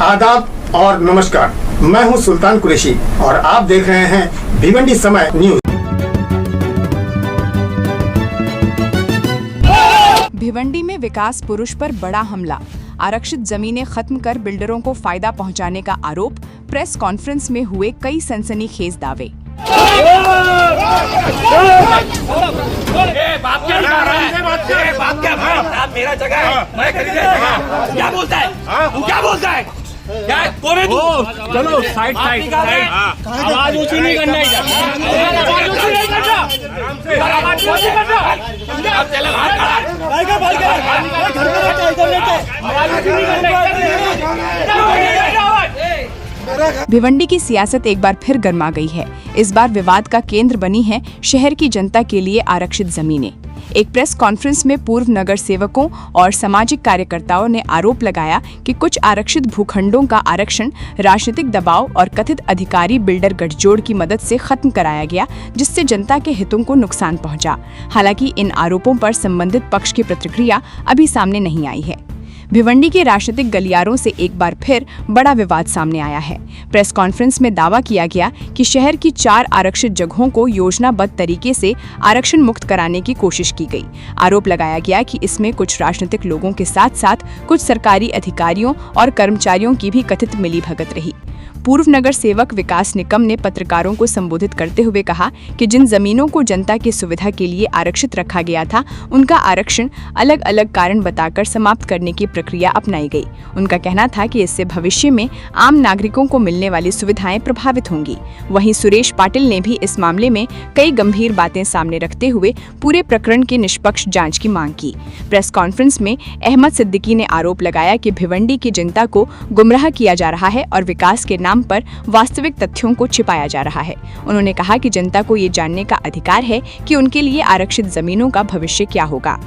आदाब और नमस्कार, मैं हूं सुल्तान कुरैशी और आप देख रहे हैं भिवंडी समय न्यूज। भिवंडी में विकास पुरुष पर बड़ा हमला, आरक्षित जमीनें खत्म कर बिल्डरों को फायदा पहुंचाने का आरोप। प्रेस कॉन्फ्रेंस में हुए कई सनसनीखेज दावे। मेरा जगह है, मैं क्या बोलता है? तू क्या बोलता है? क्या कौन है तू? चलो साइड आवाज ऊंची नहीं करना है। आवाज ऊंची नहीं करना। आवाज ऊंची करना। अब चले भिवंडी की सियासत एक बार फिर गर्मा गई है। इस बार विवाद का केंद्र बनी है शहर की जनता के लिए आरक्षित जमीनें। एक प्रेस कॉन्फ्रेंस में पूर्व नगर सेवकों और सामाजिक कार्यकर्ताओं ने आरोप लगाया कि कुछ आरक्षित भूखंडों का आरक्षण राजनीतिक दबाव और कथित अधिकारी बिल्डर गठजोड़ की मदद से खत्म कराया गया, जिससे जनता के हितों को नुकसान पहुंचा। हालांकि इन आरोपों पर संबंधित पक्ष की प्रतिक्रिया अभी सामने नहीं आई है। भिवंडी के राजनीतिक गलियारों से एक बार फिर बड़ा विवाद सामने आया है। प्रेस कॉन्फ्रेंस में दावा किया गया कि शहर की 4 आरक्षित जगहों को योजनाबद्ध तरीके से आरक्षण मुक्त कराने की कोशिश की गई। आरोप लगाया गया कि इसमें कुछ राजनीतिक लोगों के साथ साथ कुछ सरकारी अधिकारियों और कर्मचारियों की भी कथित मिलीभगत रही। पूर्व नगर सेवक विकास निकम ने पत्रकारों को संबोधित करते हुए कहा कि जिन जमीनों को जनता की सुविधा के लिए आरक्षित रखा गया था, उनका आरक्षण अलग अलग कारण बताकर समाप्त करने की प्रक्रिया अपनाई गई। उनका कहना था कि इससे भविष्य में आम नागरिकों को मिलने वाली सुविधाएं प्रभावित होंगी। वहीं सुरेश पाटिल ने भी इस मामले में कई गंभीर बातें सामने रखते हुए पूरे प्रकरण की निष्पक्ष जाँच की मांग की। प्रेस कॉन्फ्रेंस में अहमद सिद्दीकी ने आरोप लगाया कि भिवंडी की जनता को गुमराह किया जा रहा है और विकास के नाम पर वास्तविक तथ्यों को छिपाया जा रहा है। उन्होंने कहा कि जनता को ये जानने का अधिकार है कि उनके लिए आरक्षित जमीनों का भविष्य क्या होगा।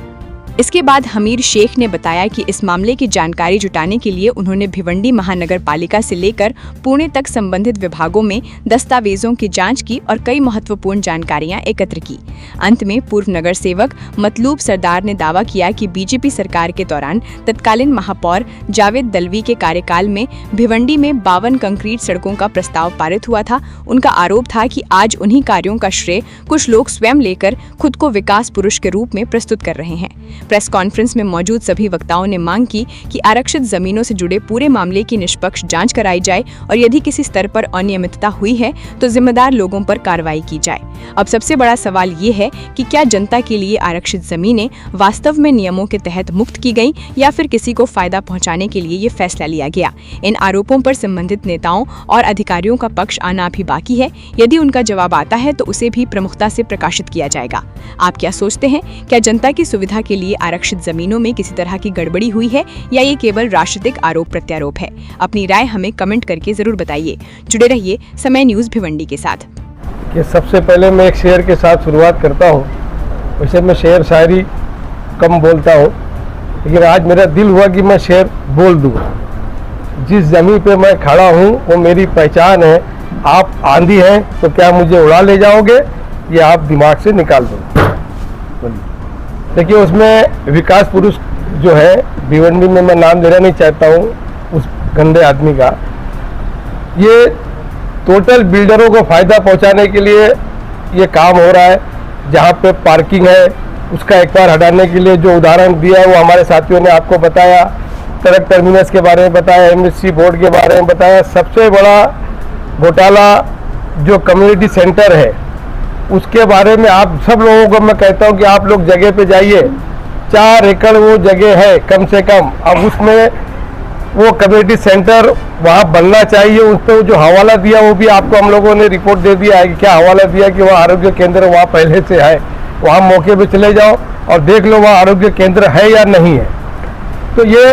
इसके बाद हमीर शेख ने बताया कि इस मामले की जानकारी जुटाने के लिए उन्होंने भिवंडी महानगर पालिका से लेकर पुणे तक संबंधित विभागों में दस्तावेजों की जांच की और कई महत्वपूर्ण जानकारियां एकत्र की। अंत में पूर्व नगर सेवक मतलूब सरदार ने दावा किया कि बीजेपी सरकार के दौरान तत्कालीन महापौर जावेद दलवी के कार्यकाल में भिवंडी में 52 कंक्रीट सड़कों का प्रस्ताव पारित हुआ था। उनका आरोप था कि आज उन्हीं कार्यों का श्रेय कुछ लोग स्वयं लेकर खुद को विकास पुरुष के रूप में प्रस्तुत कर रहे हैं। प्रेस कॉन्फ्रेंस में मौजूद सभी वक्ताओं ने मांग की कि आरक्षित जमीनों से जुड़े पूरे मामले की निष्पक्ष जांच कराई जाए और यदि किसी स्तर पर अनियमितता हुई है तो जिम्मेदार लोगों पर कार्रवाई की जाए। अब सबसे बड़ा सवाल ये है कि क्या जनता के लिए आरक्षित जमीनें वास्तव में नियमों के तहत मुक्त की गई या फिर किसी को फायदा पहुंचाने के लिए ये फैसला लिया गया। इन आरोपों पर संबंधित नेताओं और अधिकारियों का पक्ष आना भी बाकी है। यदि उनका जवाब आता है तो उसे भी प्रमुखता से प्रकाशित किया जाएगा। आप क्या सोचते हैं? क्या जनता की सुविधा के लिए आरक्षित जमीनों में किसी तरह की गड़बड़ी हुई है या ये केवल राजनीतिक आरोप प्रत्यारोप है? अपनी राय हमें कमेंट करके जरूर बताइए। जुड़े रहिए समय न्यूज भिवंडी के साथ। कि सबसे पहले मैं एक शेर के साथ शुरुआत करता हूँ। वैसे मैं शेर शायरी कम बोलता हूँ, लेकिन आज मेरा दिल हुआ कि मैं शेर बोल दूँ। जिस जमीन पे मैं खड़ा हूँ वो मेरी पहचान है। आप आंधी हैं तो क्या मुझे उड़ा ले जाओगे, ये आप दिमाग से निकाल दो। देखिए, उसमें विकास पुरुष जो है भिवंडी में, मैं नाम लेना नहीं चाहता हूँ उस गंदे आदमी का, ये टोटल बिल्डरों को फायदा पहुंचाने के लिए ये काम हो रहा है। जहाँ पे पार्किंग है उसका एक बार हटाने के लिए जो उदाहरण दिया है वो हमारे साथियों ने आपको बताया। ट्रक टर्मिनस के बारे में बताया, एमएससी बोर्ड के बारे में बताया। सबसे बड़ा घोटाला जो कम्युनिटी सेंटर है उसके बारे में आप सब लोगों को मैं कहता हूं कि आप लोग जगह पे जाइए। 4 एकड़ वो जगह है कम से कम। अब उसमें वो कम्युनिटी सेंटर वहाँ बनना चाहिए। उस पर जो हवाला दिया वो भी आपको हम लोगों ने रिपोर्ट दे दिया है कि क्या हवाला दिया कि वहाँ आरोग्य केंद्र वहाँ पहले से है। वहाँ मौके पे चले जाओ और देख लो वहाँ आरोग्य केंद्र है या नहीं है। तो ये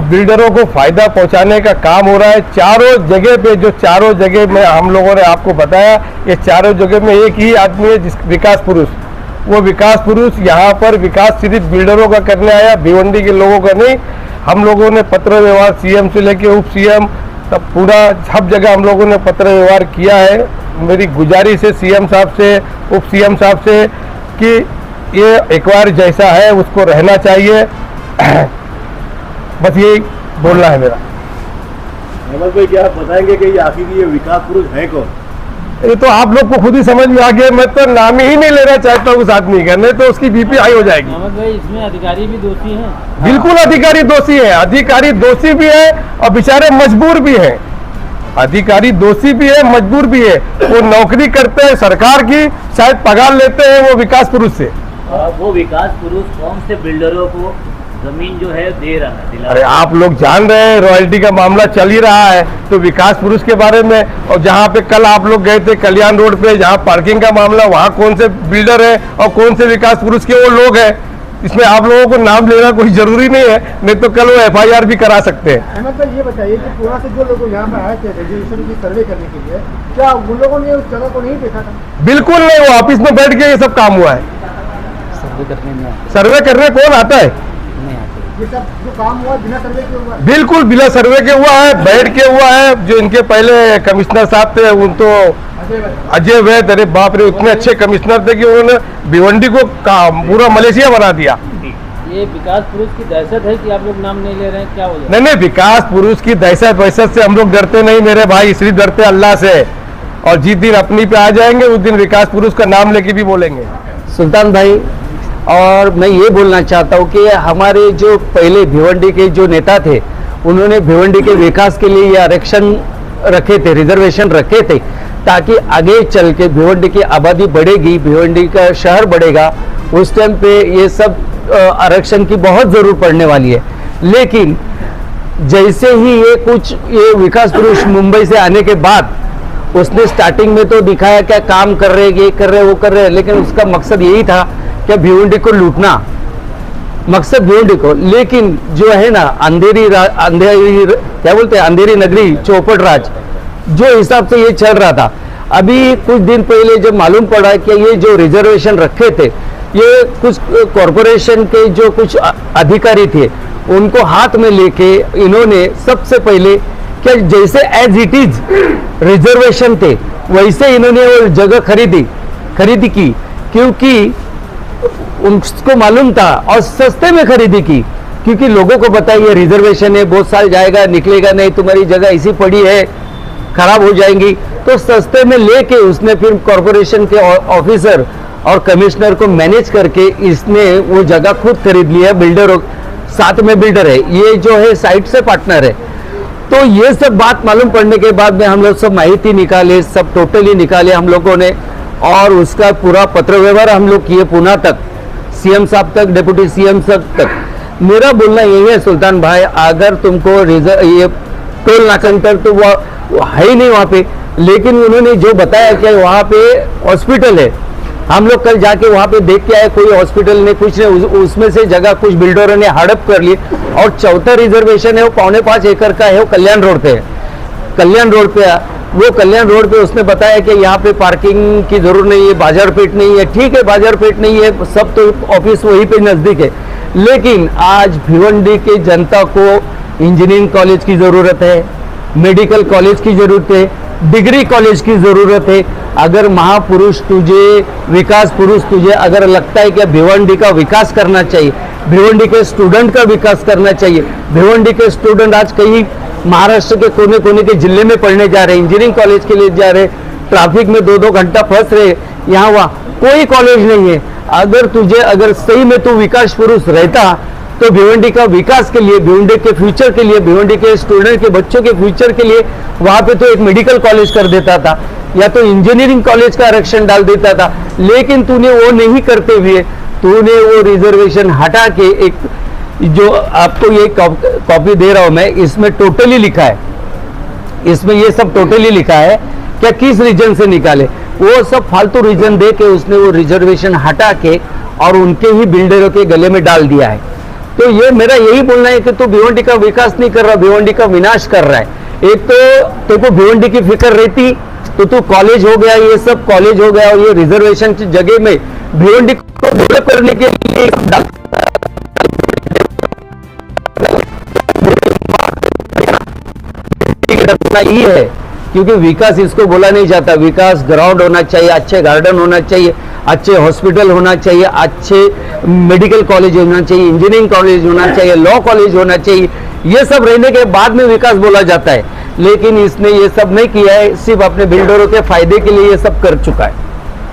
बिल्डरों को फायदा पहुंचाने का काम हो रहा है। चारों जगह पे, जो चारों जगह में हम लोगों ने आपको बताया, ये चारों जगह में एक ही आदमी है, विकास पुरुष। वो विकास पुरुष यहाँ पर विकास सिर्फ बिल्डरों का करने आया, भिवंडी के लोगों का नहीं। हम लोगों ने पत्र व्यवहार सीएम से लेके उप सीएम तब पूरा सब जगह हम लोगों ने पत्र व्यवहार किया है। मेरी गुजारिश है सीएम साहब से, उप सीएम साहब से कि ये एक बार जैसा है उसको रहना चाहिए। बस यही बोलना है मेरा। हेमंत भाई, क्या आप बताएंगे कि ये आखिर ये विकास पुरुष है कौन? ये तो आप लोग को खुद ही समझ में आ गया। मैं तो नाम ही नहीं लेना चाहता उस आदमी का, नहीं तो उसकी बीपी हाई हो जाएगी। मोहम्मद भाई, इसमें अधिकारी भी दोषी हैं। बिल्कुल अधिकारी दोषी है, अधिकारी दोषी भी है और बेचारे मजबूर भी हैं। अधिकारी दोषी भी है, मजबूर भी है। वो नौकरी करते हैं सरकार की, शायद पगार लेते हैं वो विकास पुरुष से। वो विकास पुरुष कौन से बिल्डरों को जमीन जो है दे रहा है, दिला अरे आप लोग जान रहे हैं, रॉयल्टी का मामला चल ही रहा है, तो विकास पुरुष के बारे में। और जहाँ पे कल आप लोग गए थे कल्याण रोड पे, जहाँ पार्किंग का मामला, वहाँ कौन से बिल्डर है और कौन से विकास पुरुष के वो लोग हैं, इसमें आप लोगों को नाम लेना कोई जरूरी नहीं है, नहीं तो कल वो FIR भी करा सकते हैं। अहमद भाई, ये बताइए कि पूरा से जो लोग यहाँ पर आए थे रेजोल्यूशन की सर्वे करने के लिए, क्या उन लोगों ने उस जगह को नहीं देखा था? बिल्कुल नहीं, वो ऑफिस में बैठ के ये सब काम हुआ है। सर्वे करने कौन आता है? ये सब जो काम हुआ बिना सर्वे के हुआ? बिल्कुल बिना सर्वे के हुआ है, बैठ के हुआ है। जो इनके पहले कमिश्नर साहब थे उन तो अजय वैद, अरे बाप रे, उतने अच्छे कमिश्नर थे कि उन्होंने भिवंडी को पूरा मलेशिया बना दिया। ये विकास पुरुष की दहशत है कि आप लोग नाम नहीं ले रहे हैं, क्या वजह? नहीं, विकास पुरुष की दहशत वहशत से हम लोग डरते नहीं मेरे भाई, इसलिए डरते अल्लाह से। और जिस दिन अपनी पे आ जाएंगे उस दिन विकास पुरुष का नाम लेके भी बोलेंगे। सुल्तान भाई, और मैं ये बोलना चाहता हूँ कि हमारे जो पहले भिवंडी के जो नेता थे, उन्होंने भिवंडी के विकास के लिए ये आरक्षण रखे थे, रिजर्वेशन रखे थे, ताकि आगे चल के भिवंडी की आबादी बढ़ेगी, भिवंडी का शहर बढ़ेगा, उस टाइम पे ये सब आरक्षण की बहुत ज़रूरत पड़ने वाली है। लेकिन जैसे ही ये विकास पुरुष मुंबई से आने के बाद उसने स्टार्टिंग में तो दिखाया क्या काम कर रहे, ये कर रहे, वो कर रहे, लेकिन उसका मकसद यही था कि भिवंडी को लूटना, मकसद भिवंडी को। लेकिन जो है ना अंधेरी क्या बोलते हैं, अंधेरी नगरी चौपट राज, जो हिसाब से ये चल रहा था, अभी कुछ दिन पहले जब मालूम पड़ा कि ये जो रिजर्वेशन रखे थे, ये कुछ कॉरपोरेशन के जो कुछ अधिकारी थे, उनको हाथ में लेके इन्होंने सबसे पहले क्या जैसे एज इट इज रिजर्वेशन थे वैसे इन्होंने वो जगह खरीदी की, क्योंकि उनको मालूम था, और सस्ते में खरीदी की, क्योंकि लोगों को पता है ये रिजर्वेशन है, बहुत साल जाएगा, निकलेगा नहीं, तुम्हारी जगह ऐसी पड़ी है, खराब हो जाएंगी, तो सस्ते में लेके उसने फिर कॉरपोरेशन के ऑफिसर और कमिश्नर को मैनेज करके इसने वो जगह खुद खरीद लिया। बिल्डर साथ में बिल्डर है, ये जो है साइट से पार्टनर है। तो ये सब बात मालूम पड़ने के बाद में हम लोग सब माहिती निकाले, सब टोटली निकाले हम लोगों ने, और उसका पूरा पत्र व्यवहार हम लोग किए पुणे तक, CM साहब तक, डिप्टी CM तक। मेरा बोलना यही है सुल्तान भाई, अगर तुमको ये टोल नाका तो वो है ही नहीं वहाँ पे, लेकिन उन्होंने जो बताया कि वहाँ पे हॉस्पिटल है, हम लोग कल जाके वहाँ पे देख के आए, कोई हॉस्पिटल नहीं, कुछ नहीं, उसमें से जगह कुछ बिल्डरों ने हड़प कर ली। और चौथा रिजर्वेशन है वो 4.5 एकड़ का है, वो कल्याण रोड पे है, कल्याण रोड पे वो कल्याण रोड पे उसने बताया कि यहाँ पे पार्किंग की जरूरत नहीं है, बाजार पेट नहीं है। ठीक है, बाजार पेट नहीं है, सब तो ऑफिस वहीं पे नजदीक है, लेकिन आज भिवंडी के जनता को इंजीनियरिंग कॉलेज की जरूरत है, मेडिकल कॉलेज की जरूरत है, डिग्री कॉलेज की जरूरत है। अगर महापुरुष तुझे, विकास पुरुष तुझे अगर लगता है कि भिवंडी का विकास करना चाहिए, भिवंडी के स्टूडेंट का विकास करना चाहिए, भिवंडी के स्टूडेंट आज कई महाराष्ट्र के कोने कोने के जिले में पढ़ने जा रहे हैं, इंजीनियरिंग कॉलेज के लिए जा रहे, ट्रैफिक में 2-2 घंटा फंस रहे, यहाँ वहाँ कोई कॉलेज नहीं है। अगर सही में तू विकास पुरुष रहता तो भिवंडी का विकास के लिए, भिवंडी के फ्यूचर के लिए, भिवंडी के स्टूडेंट के बच्चों के फ्यूचर के लिए वहाँ पे तो एक मेडिकल कॉलेज कर देता था, या तो इंजीनियरिंग कॉलेज का आरक्षण डाल देता था। लेकिन तूने वो नहीं करते हुए तूने वो रिजर्वेशन हटा के, एक जो आपको ये कॉपी दे रहा हूं मैं, इसमें टोटली लिखा है, इसमें ये सब टोटली लिखा है क्या किस रीजन से निकाले, वो सब फालतू रीजन दे के उसने वो रिजर्वेशन हटा के और उनके ही बिल्डरों के गले में डाल दिया है। तो ये मेरा यही बोलना है कि तू भिवंडी का विकास नहीं कर रहा, भिवंडी का विनाश कर रहा है। एक तो तुमको भिवंडी की फिक्र रहती तो तू कॉलेज हो गया, ये सब कॉलेज हो गया, और ये रिजर्वेशन की जगह में भिवंडी को डेवलप करने के लिए ये है, क्योंकि विकास इसको बोला नहीं जाता। विकास ग्राउंड होना चाहिए, अच्छे गार्डन होना चाहिए, अच्छे हॉस्पिटल होना चाहिए, अच्छे मेडिकल कॉलेज होना चाहिए, इंजीनियरिंग कॉलेज होना चाहिए, लॉ कॉलेज होना चाहिए। ये सब रहने के बाद में विकास बोला जाता है। लेकिन इसने ये सब नहीं किया है, सिर्फ अपने बिल्डरों के फायदे के लिए ये सब कर चुका है।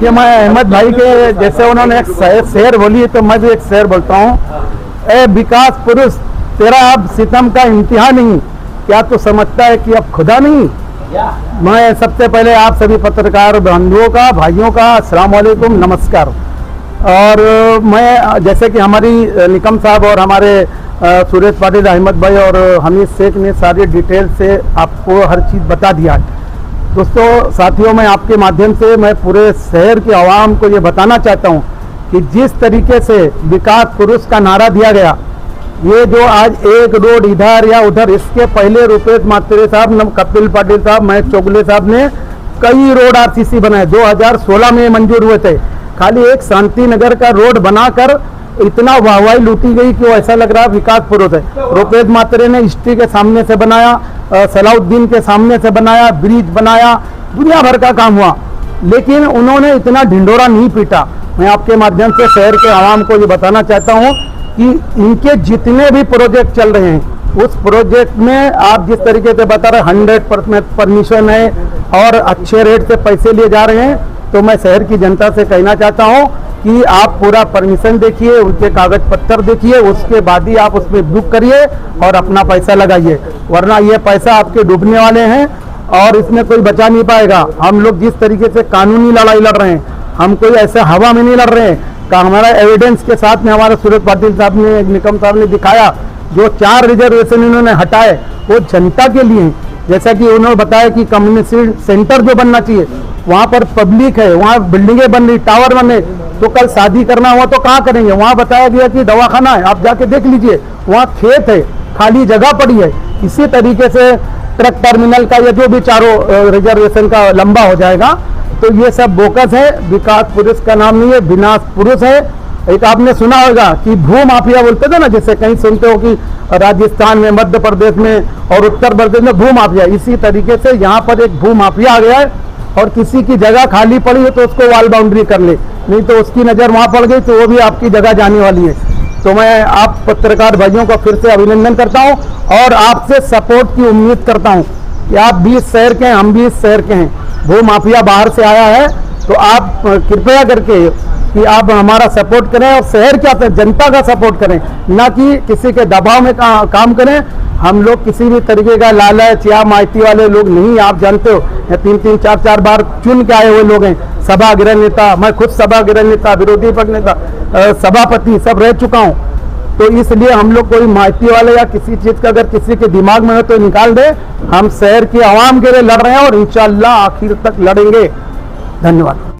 ये मैं अहमद भाई के जैसे उन्होंने एक शेर बोली तो मैं भी एक शेर बोलता हूँ। ए विकास पुरुष तेरा अब सितम का इंतहा नहीं, क्या तू समझता है कि अब खुदा नहीं। मैं सबसे पहले आप सभी पत्रकार बंधुओं का, भाइयों का अस्सलाम वालेकुम, नमस्कार। और मैं जैसे कि हमारी निकम साहब और हमारे सुरेश पाटिल, अहमद भाई और हमीद शेख ने सारी डिटेल से आपको हर चीज़ बता दिया है। दोस्तों साथियों, मैं आपके माध्यम से मैं पूरे शहर की आवाम को ये बताना चाहता हूँ कि जिस तरीके से विकास पुरुष का नारा दिया गया, ये जो आज एक रोड इधर या उधर, इसके पहले रुपेश मात्रे साहब, कपिल पाटिल साहब, महेश चोगले साहब ने कई रोड आरसीसी बनाए, 2016 में मंजूर हुए थे। खाली एक शांति नगर का रोड बनाकर इतना वाहवाही लूटी गई कि वो ऐसा लग रहा विकास पुरुष है। रुपेश मात्रे ने हिस्ट्री के सामने से बनाया, सलाउद्दीन के सामने से बनाया, ब्रिज बनाया, दुनिया भर का काम हुआ, लेकिन उन्होंने इतना ढिंडोरा नहीं पीटा। मैं आपके माध्यम से शहर के आवाम को ये बताना चाहता हूँ कि इनके जितने भी प्रोजेक्ट चल रहे हैं, उस प्रोजेक्ट में आप जिस तरीके से बता रहे 100% परमिशन है और अच्छे रेट से पैसे लिए जा रहे हैं, तो मैं शहर की जनता से कहना चाहता हूँ कि आप पूरा परमिशन देखिए, उनके कागज पत्तर देखिए, उसके बाद ही आप उसमें बुक करिए और अपना पैसा लगाइए, वरना ये पैसा आपके डूबने वाले हैं और इसमें कोई बचा नहीं पाएगा। हम लोग जिस तरीके से कानूनी लड़ाई लड़ रहे हैं, हम कोई ऐसे हवा में नहीं लड़ रहे हैं का हमारा एविडेंस के साथ में हमारे सुरेश पाटिल साहब ने, निकम साहब ने दिखाया, जो 4 रिजर्वेशन इन्होंने हटाए वो जनता के लिए। जैसा कि उन्होंने बताया कि कम्युनिटी सेंटर जो बनना चाहिए, वहाँ पर पब्लिक है, वहाँ बिल्डिंगें बन रही, टावर बने, तो कल शादी करना हुआ तो कहाँ करेंगे। वहाँ बताया गया कि दवाखाना है, आप जाके देख लीजिए, वहाँ खेत है, खाली जगह पड़ी है। इसी तरीके से ट्रक टर्मिनल का, या जो भी चारों रिजर्वेशन का लंबा हो जाएगा, तो ये सब बोकस है। विकास पुरुष का नाम नहीं है, विनाश पुरुष है। एक आपने सुना होगा कि भू माफिया बोलते थे ना, जैसे कहीं सुनते हो कि राजस्थान में, मध्य प्रदेश में और उत्तर प्रदेश में भू माफिया, इसी तरीके से यहाँ पर एक भू माफिया आ गया है और किसी की जगह खाली पड़ी है तो उसको वॉल बाउंड्री कर ले, नहीं तो उसकी नज़र वहाँ पड़ गई तो वो भी आपकी जगह जाने वाली है। तो मैं आप पत्रकार भाइयों का फिर से अभिनंदन करता हूँ और आपसे सपोर्ट की उम्मीद करता हूँ कि आप भी इस शहर के हैं, हम भी इस शहर के हैं। वो माफिया बाहर से आया है, तो आप कृपया करके कि आप हमारा सपोर्ट करें और शहर के जनता का सपोर्ट करें, ना कि किसी के दबाव में काम करें। हम लोग किसी भी तरीके का लालच या माइती वाले लोग नहीं, आप जानते हो, 3-3, 4-4 बार चुन के आए हुए लोग हैं। सभागृह नेता, मैं खुद सभागृह नेता, विरोधी पक्ष नेता, सभापति सब रह चुका हूँ। तो इसलिए हम लोग कोई माइती वाले या किसी चीज़ का अगर किसी के दिमाग में हो तो निकाल दे। हम शहर की आवाम के लिए लड़ रहे हैं और इंशाअल्लाह आखिर तक लड़ेंगे। धन्यवाद।